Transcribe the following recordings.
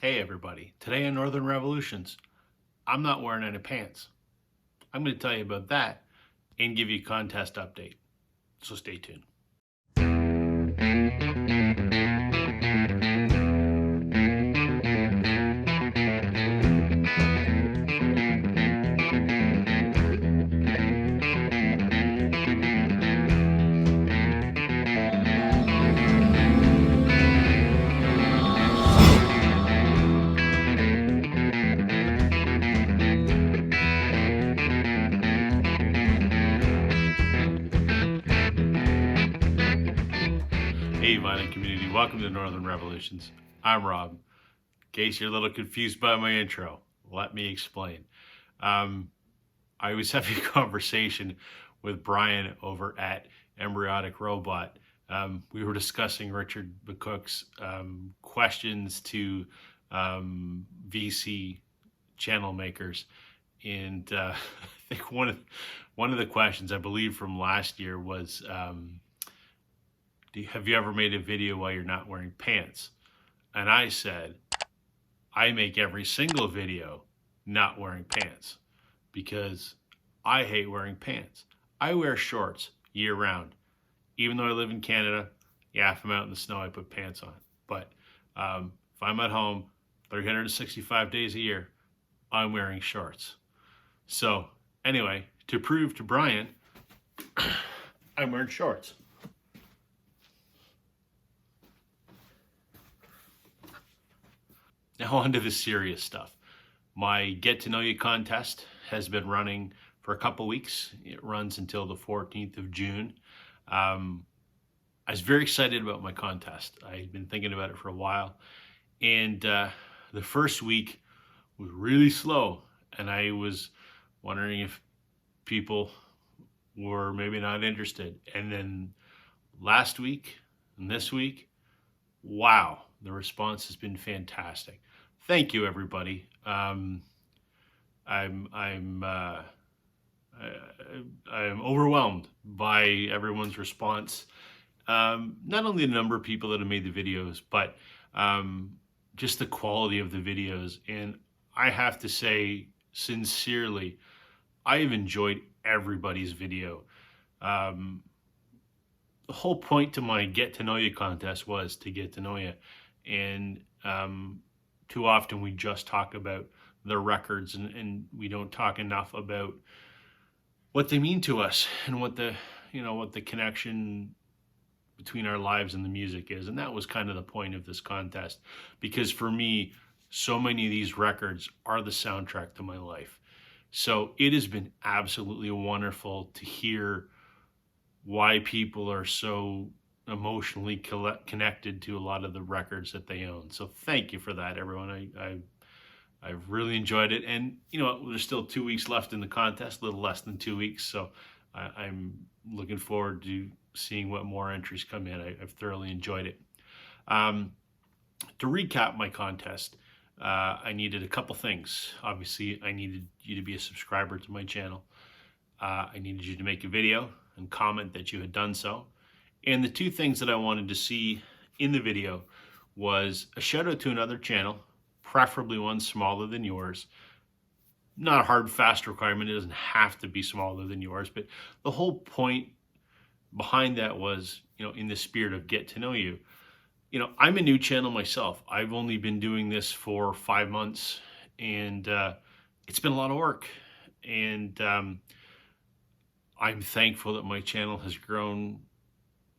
Hey everybody, today on Northern Revolutions, I'm not wearing any pants. I'm going to tell you about that and give you a contest update. So stay tuned. Hey violent community, welcome to Northern Revolutions. I'm Rob. In case you're a little confused by my intro, let me explain. I was having a conversation with Brian over at Embryonic Robot. We were discussing Richard McCook's questions to VC channel makers, and I think one of the questions I believe from last year was, have you ever made a video while you're not wearing pants? And I said, I make every single video not wearing pants because I hate wearing pants. I wear shorts year round. Even though I live in Canada, yeah, if I'm out in the snow, I put pants on. But if I'm at home 365 days a year, I'm wearing shorts. So anyway, to prove to Brian, I'm wearing shorts. Now on to the serious stuff. My Get to Know You contest has been running for a couple weeks. It runs until the 14th of June. I was very excited about my contest. I'd been thinking about it for a while. And the first week was really slow. And I was wondering if people were maybe not interested. And then last week and this week, wow, the response has been fantastic. Thank you, everybody. I'm overwhelmed by everyone's response. Not only the number of people that have made the videos, but just the quality of the videos. And I have to say, sincerely, I have enjoyed everybody's video. The whole point to my Get to Know You contest was to get to know you. And too often we just talk about the records and we don't talk enough about what they mean to us and what the connection between our lives and the music is. And that was kind of the point of this contest, because for me, so many of these records are the soundtrack to my life. So it has been absolutely wonderful to hear why people are so emotionally connected to a lot of the records that they own. So thank you for that, everyone. I've really enjoyed it. And there's still 2 weeks left in the contest, a little less than 2 weeks. So I'm looking forward to seeing what more entries come in. I've thoroughly enjoyed it. To recap my contest, I needed a couple things. Obviously, I needed you to be a subscriber to my channel. I needed you to make a video and comment that you had done so. And the two things that I wanted to see in the video was a shout out to another channel, preferably one smaller than yours. Not a hard, fast requirement. It doesn't have to be smaller than yours, but the whole point behind that was, in the spirit of get to know you. I'm a new channel myself. I've only been doing this for 5 months, and it's been a lot of work. And I'm thankful that my channel has grown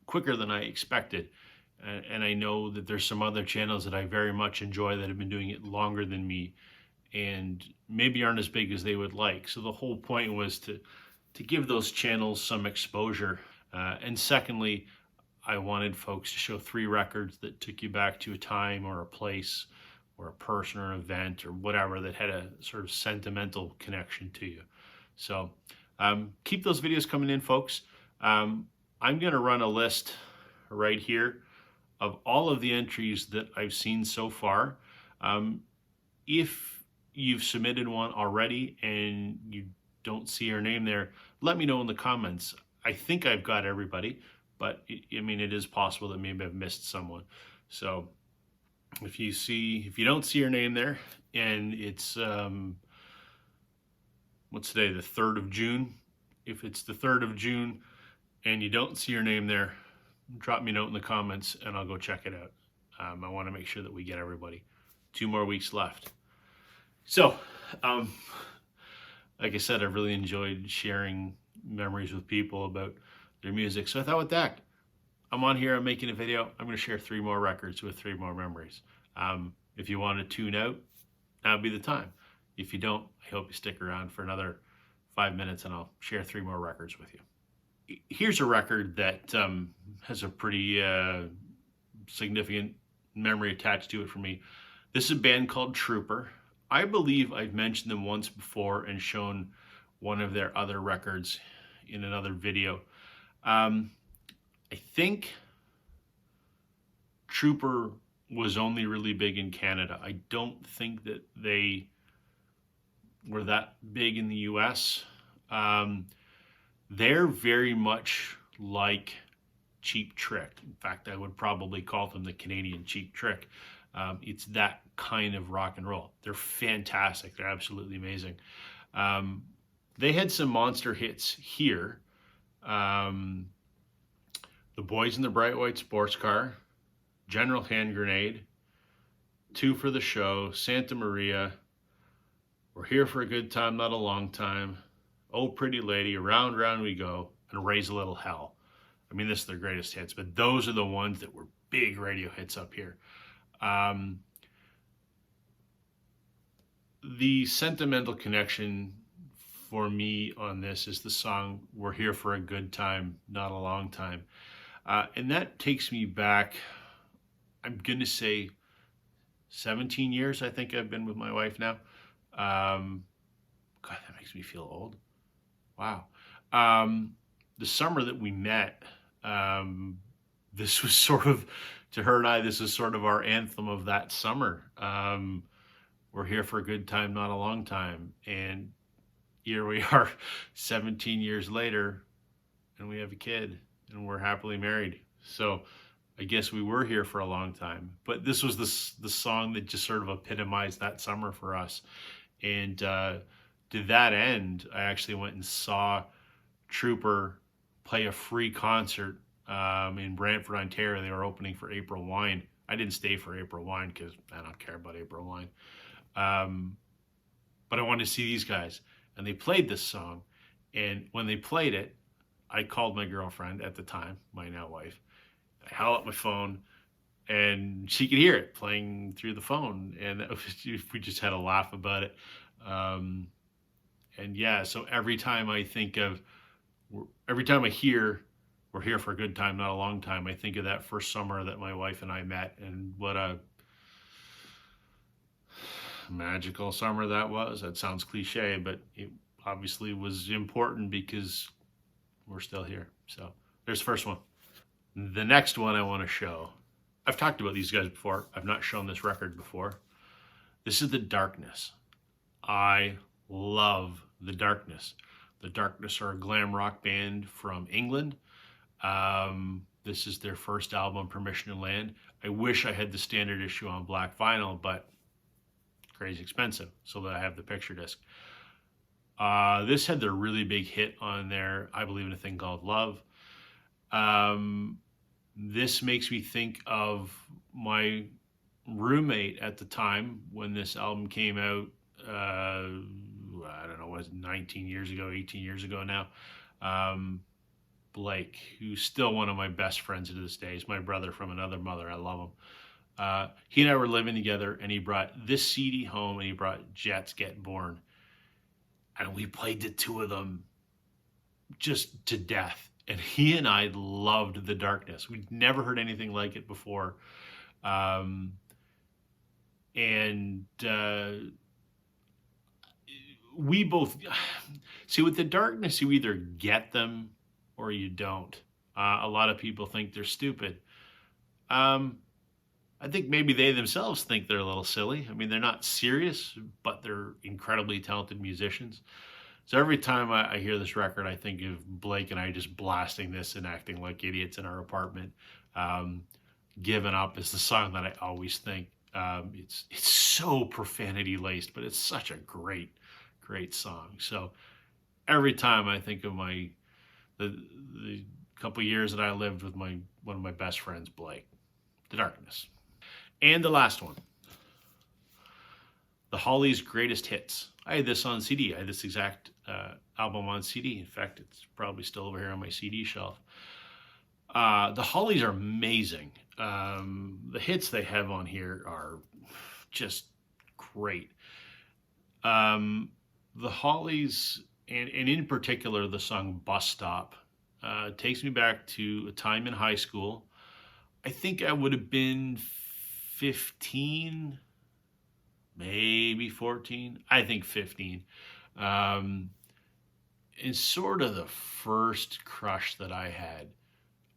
quicker than I expected. And I know that there's some other channels that I very much enjoy that have been doing it longer than me and maybe aren't as big as they would like. So the whole point was to give those channels some exposure. And secondly, I wanted folks to show 3 records that took you back to a time or a place or a person or an event or whatever that had a sort of sentimental connection to you. So keep those videos coming in, folks. I'm going to run a list right here of all of the entries that I've seen so far. If you've submitted one already and you don't see your name there, let me know in the comments. I think I've got everybody, but it is possible that maybe I've missed someone. So If you don't see your name there, and it's what's today, the 3rd of June. If it's the 3rd of June and you don't see your name there, drop me a note in the comments and I'll go check it out. I want to make sure that we get everybody. 2 more weeks left. So, um, like I said, I've really enjoyed sharing memories with people about their music. So I thought with that, I'm on here, I'm making a video. I'm going to share 3 more records with 3 more memories. If you want to tune out, now would be the time. If you don't, I hope you stick around for another 5 minutes and I'll share 3 more records with you. Here's a record that has a pretty significant memory attached to it for me. This is a band called Trooper. I believe I've mentioned them once before and shown one of their other records in another video. I think Trooper was only really big in Canada. I don't think that they were that big in the US. They're very much like Cheap Trick. In fact, I would probably call them the Canadian Cheap Trick. It's that kind of rock and roll. They're fantastic. They're absolutely amazing. They had some monster hits here. The Boys in the Bright White Sports Car, General Hand Grenade, Two for the Show, Santa Maria, We're Here for a Good Time, Not a Long Time, Oh Pretty Lady, Round Round We Go, and Raise a Little Hell. I mean, this is their greatest hits, but those are the ones that were big radio hits up here. The sentimental connection for me on this is the song We're Here for a Good Time, Not a Long Time. And that takes me back, I'm going to say 17 years, I think I've been with my wife now. God, that makes me feel old. Wow. The summer that we met, this was sort of, to her and I, this is sort of our anthem of that summer. We're here for a good time, not a long time. And here we are 17 years later, and we have a kid, and we're happily married. So I guess we were here for a long time. But this was the song that just sort of epitomized that summer for us. And to that end, I actually went and saw Trooper play a free concert in Brantford, Ontario. They were opening for April Wine. I didn't stay for April Wine because I don't care about April Wine. But I wanted to see these guys. And they played this song. And when they played it, I called my girlfriend at the time, my now wife. I held up my phone and she could hear it playing through the phone. And we just had a laugh about it. And yeah, so every time I hear We're Here for a Good Time, Not a Long Time, I think of that first summer that my wife and I met, and what a magical summer that was. That sounds cliche, but it obviously was important because we're still here. So there's the first one. The next one I want to show, I've talked about these guys before. I've not shown this record before. This is The Darkness. I love The Darkness. The Darkness are a glam rock band from England. This is their first album, Permission to Land. I wish I had the standard issue on black vinyl, but crazy expensive, so that I have the picture disc. This had their really big hit on there, I Believe in a Thing Called Love. This makes me think of my roommate at the time when this album came out. I don't know, was it 19 years ago, 18 years ago now? Blake, who's still one of my best friends to this day. He's my brother from another mother. I love him. He and I were living together, and he brought this CD home, and he brought Jets Get Born. And we played the two of them just to death. And he and I loved The Darkness. We'd never heard anything like it before. We both, see, with The Darkness, you either get them or you don't. A lot of people think they're stupid. I think maybe they themselves think they're a little silly. I mean, they're not serious, but they're incredibly talented musicians. So every time I hear this record, I think of Blake and I just blasting this and acting like idiots in our apartment. Giving Up is the song that I always think It's so profanity laced, but it's such a great song. So every time I think of the couple years that I lived with one of my best friends, Blake, The Darkness. And the last one, the Hollies' Greatest Hits. I had this on CD. I had this exact album on CD. In fact, it's probably still over here on my CD shelf. The Hollies are amazing. The hits they have on here are just great. The Hollies, and in particular, the song Bus Stop, takes me back to a time in high school. I think I would have been 15, maybe 14. I think 15. Is sort of the first crush that I had.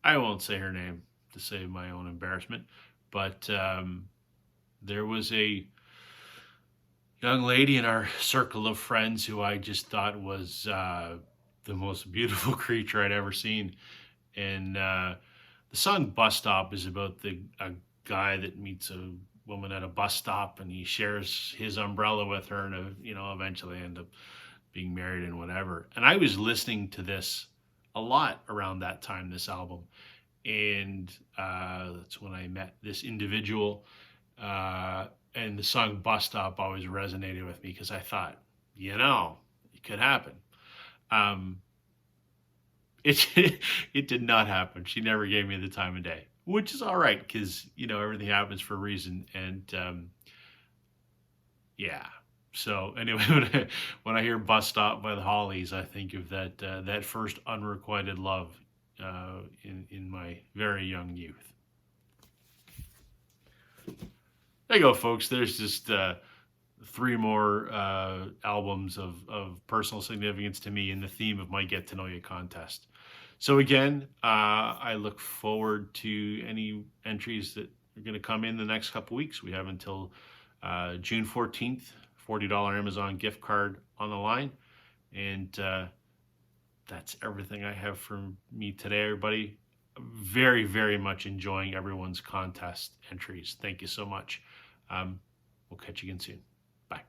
I won't say her name to save my own embarrassment, but there was a young lady in our circle of friends who I just thought was the most beautiful creature I'd ever seen. And the song Bus Stop is about a guy that meets a woman at a bus stop, and he shares his umbrella with her, and eventually end up being married and whatever. And I was listening to this a lot around that time, this album. And that's when I met this individual. And the song Bus Stop always resonated with me because I thought, it could happen. It did not happen. She never gave me the time of day, which is all right because, everything happens for a reason. And yeah. So anyway, when I hear Bus Stop by the Hollies, I think of that first unrequited love in my very young youth. There you go, folks. There's just 3 more albums of personal significance to me in the theme of my Get to Know You contest. So again, I look forward to any entries that are going to come in the next couple weeks. We have until June 14th. $40 Amazon gift card on the line. And that's everything I have for me today, everybody. Very, very much enjoying everyone's contest entries. Thank you so much. We'll catch you again soon. Bye.